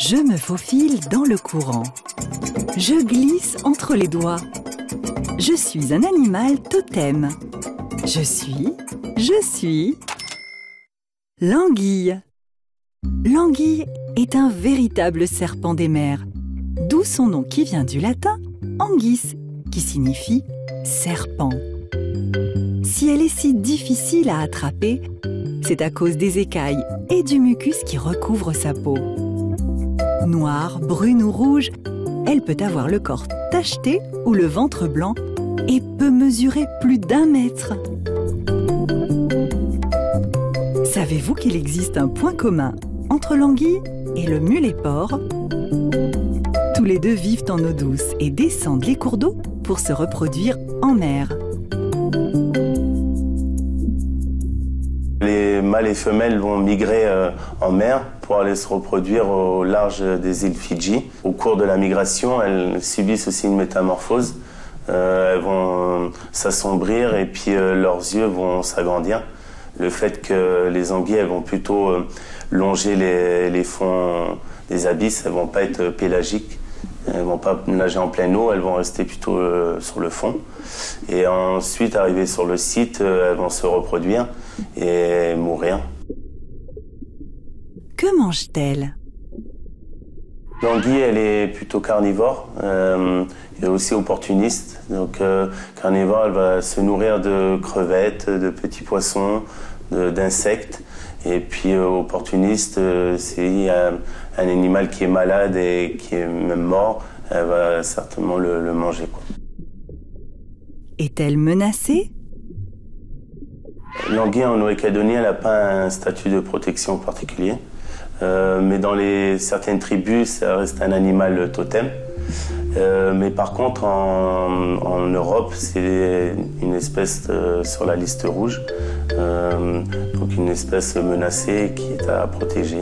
Je me faufile dans le courant. Je glisse entre les doigts. Je suis un animal totem. Je suis l'anguille. L'anguille est un véritable serpent des mers, d'où son nom qui vient du latin anguis, qui signifie serpent. Si elle est si difficile à attraper, c'est à cause des écailles et du mucus qui recouvre sa peau. Noire, brune ou rouge, elle peut avoir le corps tacheté ou le ventre blanc et peut mesurer plus d'1 mètre. Savez-vous qu'il existe un point commun entre l'anguille et le mulet-porc? Tous les deux vivent en eau douce et descendent les cours d'eau pour se reproduire en mer. Les mâles et femelles vont migrer en mer pour aller se reproduire au large des îles Fidji. Au cours de la migration, elles subissent aussi une métamorphose. Elles vont s'assombrir et puis leurs yeux vont s'agrandir. Le fait que les anguilles elles vont plutôt longer les fonds des abysses, elles ne vont pas être pélagiques. Elles ne vont pas nager en pleine eau, elles vont rester plutôt sur le fond. Et ensuite, arrivées sur le site, elles vont se reproduire et mourir. Que mange-t-elle? L'anguille, elle est plutôt carnivore et aussi opportuniste. Donc carnivore, elle va se nourrir de crevettes, de petits poissons, d'insectes. Et puis opportuniste, s'il y a un animal qui est malade et qui est même mort, elle va certainement le manger, quoi. Est-elle menacée? L'anguille en Nouvelle-Calédonie, elle n'a pas un statut de protection particulier. Mais dans certaines tribus, ça reste un animal totem. Mais par contre, en Europe, c'est une espèce sur la liste rouge. Donc une espèce menacée qui est à protéger.